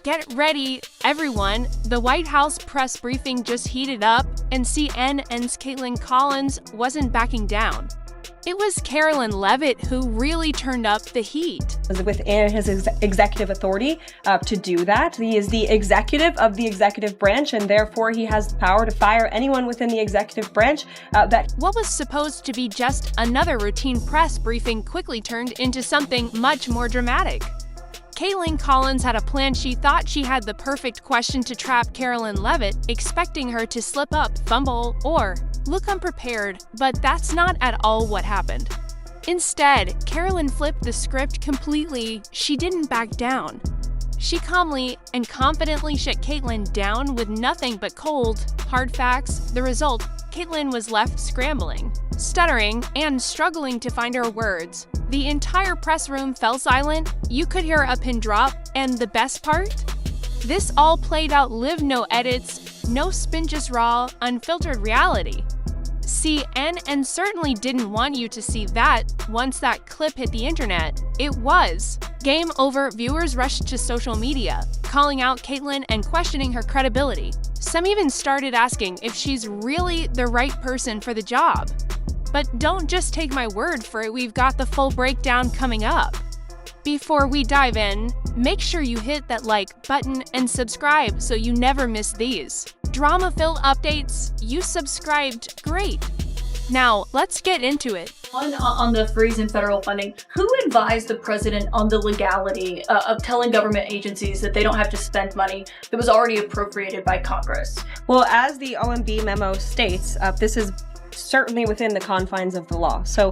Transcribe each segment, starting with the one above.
Get ready, everyone. The White House press briefing just heated up, and CNN's Kaitlan Collins wasn't backing down. It was Karoline Leavitt who really turned up the heat. Within his executive authority to do that. He is the executive of the executive branch, and therefore he has the power to fire anyone within the executive branch What was supposed to be just another routine press briefing quickly turned into something much more dramatic. Kaitlan Collins had a plan. She thought she had the perfect question to trap Karoline Leavitt, expecting her to slip up, fumble, or look unprepared, but that's not at all what happened. Instead, Karoline flipped the script completely. She didn't back down. She calmly and confidently shut Kaitlan down with nothing but cold, hard facts. The result, Kaitlan was left scrambling, stuttering, and struggling to find her words. The entire press room fell silent. You could hear a pin drop, and the best part? This all played out live, no edits, no spin, just raw, unfiltered reality. CNN certainly didn't want you to see that. Once that clip hit the internet, it was game over. Viewers rushed to social media, calling out Kaitlan and questioning her credibility. Some even started asking if she's really the right person for the job. But don't just take my word for it, we've got the full breakdown coming up. Before we dive in, make sure you hit that like button and subscribe so you never miss these drama-filled updates. You subscribed, great. Now, let's get into it. On the freeze in federal funding, who advised the president on the legality of telling government agencies that they don't have to spend money that was already appropriated by Congress? Well, as the OMB memo states, this is certainly within the confines of the law. So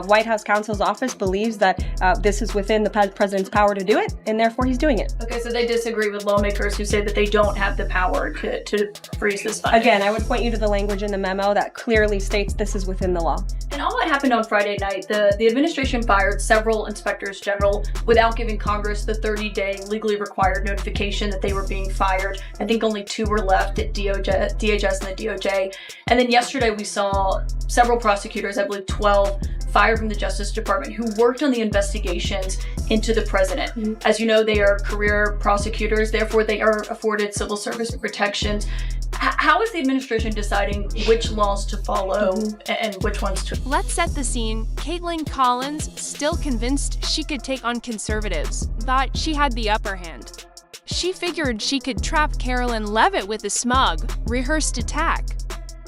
White House counsel's office believes that this is within the president's power to do it, and therefore he's doing it. Okay, so they disagree with lawmakers who say that they don't have the power to freeze this funding. Again, I would point you to the language in the memo that clearly states this is within the law. And all that happened on Friday night. The administration fired several inspectors general without giving Congress the 30-day legally required notification that they were being fired. I think only 2 were left at DHS and the DOJ. And then yesterday we saw several prosecutors, I believe 12, fired from the Justice Department who worked on the investigations into the president. Mm-hmm. As you know, they are career prosecutors, therefore they are afforded civil service protections. How is the administration deciding which laws to follow and which ones to? Let's set the scene. Kaitlan Collins, still convinced she could take on conservatives, thought she had the upper hand. She figured she could trap Karoline Leavitt with a smug, rehearsed attack.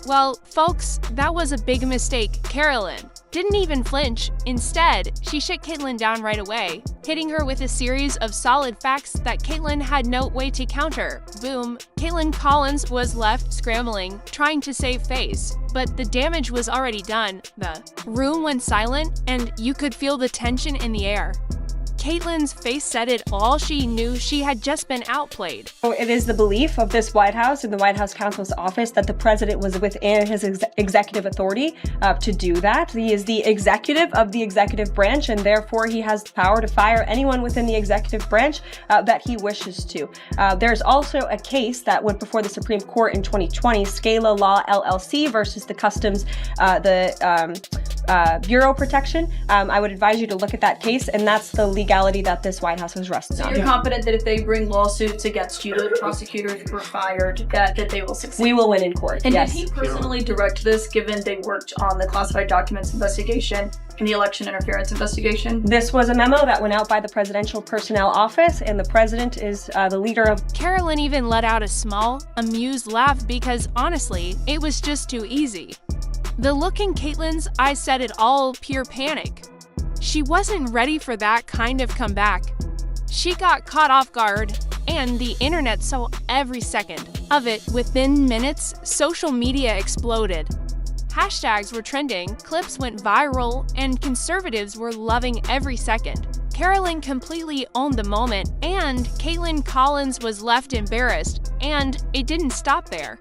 Well, folks, that was a big mistake. Karoline didn't even flinch. Instead, she shut Kaitlan down right away, hitting her with a series of solid facts that Kaitlan had no way to counter. Boom, Kaitlan Collins was left scrambling, trying to save face. But the damage was already done. The room went silent, and you could feel the tension in the air. Kaitlan's face said it all. She knew she had just been outplayed. So it is the belief of this White House and the White House counsel's office that the president was within his executive authority to do that. He is the executive of the executive branch, and therefore he has the power to fire anyone within the executive branch that he wishes to. There's also a case that went before the Supreme Court in 2020, Scala Law LLC versus the Customs, Bureau Protection. I would advise you to look at that case, and that's the legality that this White House was resting on. So you're confident that if they bring lawsuits against you, the prosecutors were fired, that they will succeed? We will win in court, and yes. Did he personally direct this, given they worked on the classified documents investigation and the election interference investigation? This was a memo that went out by the Presidential Personnel Office, and the president is the leader of... Karoline even let out a small, amused laugh because, honestly, it was just too easy. The look in Kaitlan's eyes said it all, pure panic. She wasn't ready for that kind of comeback. She got caught off guard, and the internet saw every second of it. Within minutes, social media exploded. Hashtags were trending, clips went viral, and conservatives were loving every second. Karoline completely owned the moment, and Kaitlan Collins was left embarrassed, and it didn't stop there.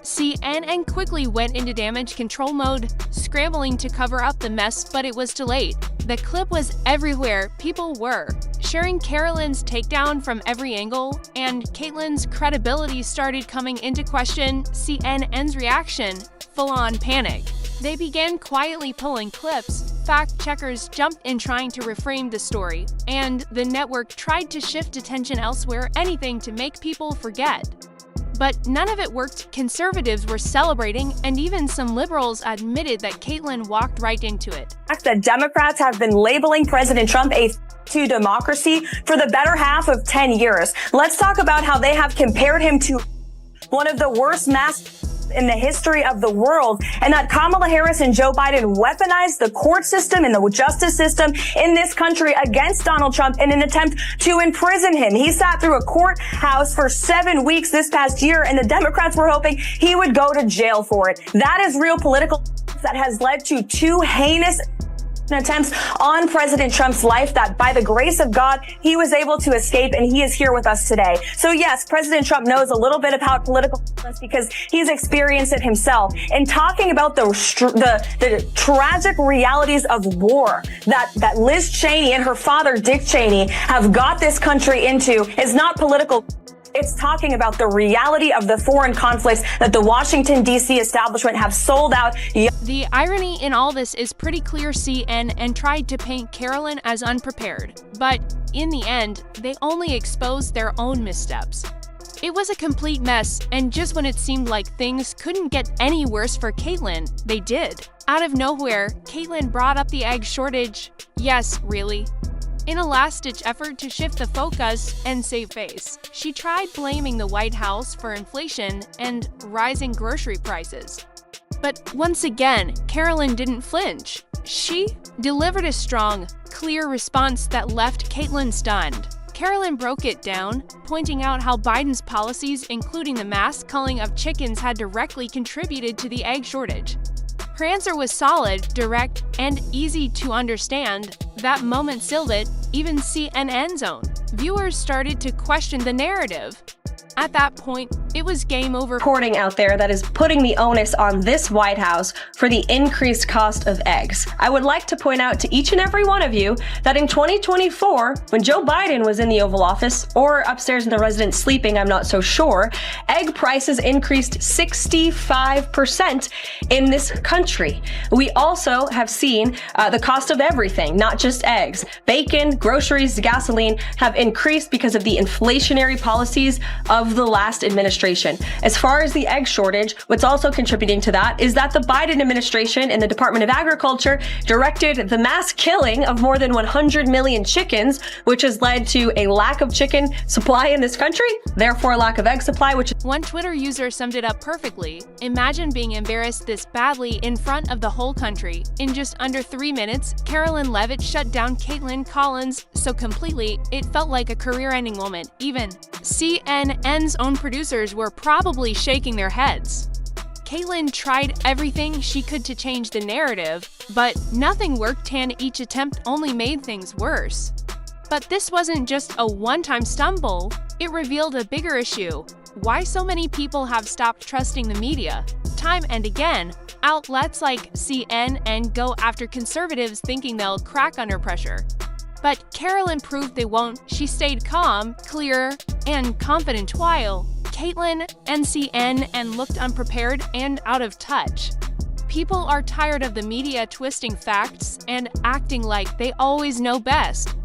CNN quickly went into damage control mode, scrambling to cover up the mess, but it was too late. The clip was everywhere. People were sharing Karoline's takedown from every angle, and Kaitlan's credibility started coming into question. CNN's reaction, full-on panic. They began quietly pulling clips, fact-checkers jumped in trying to reframe the story, and the network tried to shift attention elsewhere, anything to make people forget. But none of it worked. Conservatives were celebrating, and even some liberals admitted that Kaitlan walked right into it. That Democrats have been labeling President Trump a to democracy for the better half of 10 years. Let's talk about how they have compared him to one of the worst mass in the history of the world, and that Kamala Harris and Joe Biden weaponized the court system and the justice system in this country against Donald Trump in an attempt to imprison him. He sat through a courthouse for 7 weeks this past year, and the Democrats were hoping he would go to jail for it. That is real political that has led to 2 heinous attempts on President Trump's life that, by the grace of God, he was able to escape, and he is here with us today. So yes, President Trump knows a little bit about political violence because he's experienced it himself. And talking about the tragic realities of war that Liz Cheney and her father, Dick Cheney, have got this country into is not political. It's talking about the reality of the foreign conflicts that the Washington, D.C. establishment have sold out. The irony in all this is pretty clear. CNN tried to paint Karoline as unprepared, but in the end, they only exposed their own missteps. It was a complete mess, and just when it seemed like things couldn't get any worse for Kaitlan, they did. Out of nowhere, Kaitlan brought up the egg shortage. Yes, really. In a last-ditch effort to shift the focus and save face, she tried blaming the White House for inflation and rising grocery prices. But once again, Karoline didn't flinch. She delivered a strong, clear response that left Kaitlan stunned. Karoline broke it down, pointing out how Biden's policies, including the mass culling of chickens, had directly contributed to the egg shortage. Her answer was solid, direct, and easy to understand. That moment sealed it, even CNN's own. Viewers started to question the narrative. At that point, it was game over. Reporting out there that is putting the onus on this White House for the increased cost of eggs. I would like to point out to each and every one of you that in 2024, when Joe Biden was in the Oval Office or upstairs in the residence sleeping, I'm not so sure, egg prices increased 65% in this country. We also have seen the cost of everything, not just eggs. Bacon, groceries, gasoline have increased because of the inflationary policies of the last administration. As far as the egg shortage, what's also contributing to that is that the Biden administration and the Department of Agriculture directed the mass killing of more than 100 million chickens, which has led to a lack of chicken supply in this country, therefore a lack of egg supply, which One Twitter user summed it up perfectly. Imagine being embarrassed this badly in front of the whole country. In just under 3 minutes, Karoline Leavitt shut down Kaitlan Collins so completely it felt like a career-ending moment. Even CNN's own producers were probably shaking their heads. Kaitlan tried everything she could to change the narrative, but nothing worked, and each attempt only made things worse. But this wasn't just a one-time stumble, it revealed a bigger issue. Why so many people have stopped trusting the media. Time and again, outlets like CNN go after conservatives thinking they'll crack under pressure. But Karoline proved they won't. She stayed calm, clear, and confident while Kaitlan and CNN looked unprepared and out of touch. People are tired of the media twisting facts and acting like they always know best.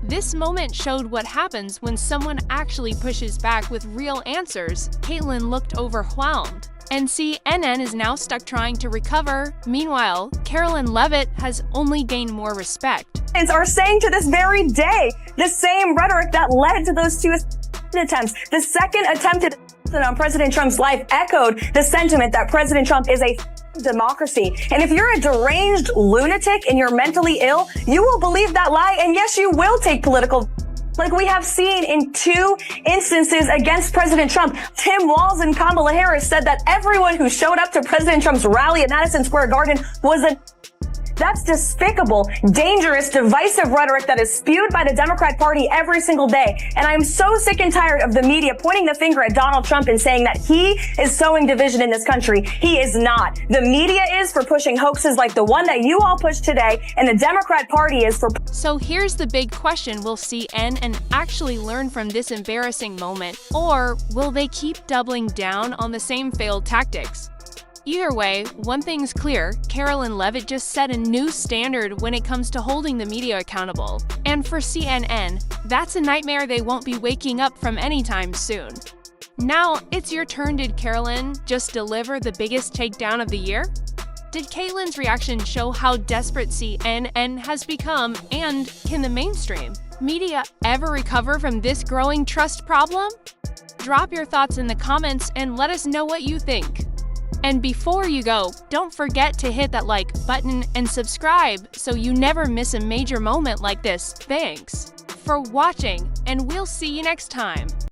This moment showed what happens when someone actually pushes back with real answers. Kaitlan looked overwhelmed, and CNN is now stuck trying to recover. Meanwhile, Karoline Leavitt has only gained more respect. Are saying to this very day the same rhetoric that led to those 2 attempts. The second attempt on President Trump's life echoed the sentiment that President Trump is a democracy. And if you're a deranged lunatic and you're mentally ill, you will believe that lie, and yes, you will take political like we have seen in 2 instances against President Trump. Tim Walz and Kamala Harris said that everyone who showed up to President Trump's rally at Madison Square Garden was a... That's despicable, dangerous, divisive rhetoric that is spewed by the Democrat Party every single day. And I'm so sick and tired of the media pointing the finger at Donald Trump and saying that he is sowing division in this country. He is not. The media is for pushing hoaxes like the one that you all pushed today, and the Democrat Party is for... So here's the big question. Will CNN actually learn from this embarrassing moment, or will they keep doubling down on the same failed tactics? Either way, one thing's clear, Karoline Leavitt just set a new standard when it comes to holding the media accountable. And for CNN, that's a nightmare they won't be waking up from anytime soon. Now, it's your turn. Did Karoline just deliver the biggest takedown of the year? Did Kaitlan's reaction show how desperate CNN has become, and can the mainstream media ever recover from this growing trust problem? Drop your thoughts in the comments and let us know what you think. And before you go, don't forget to hit that like button and subscribe so you never miss a major moment like this. Thanks for watching, and we'll see you next time.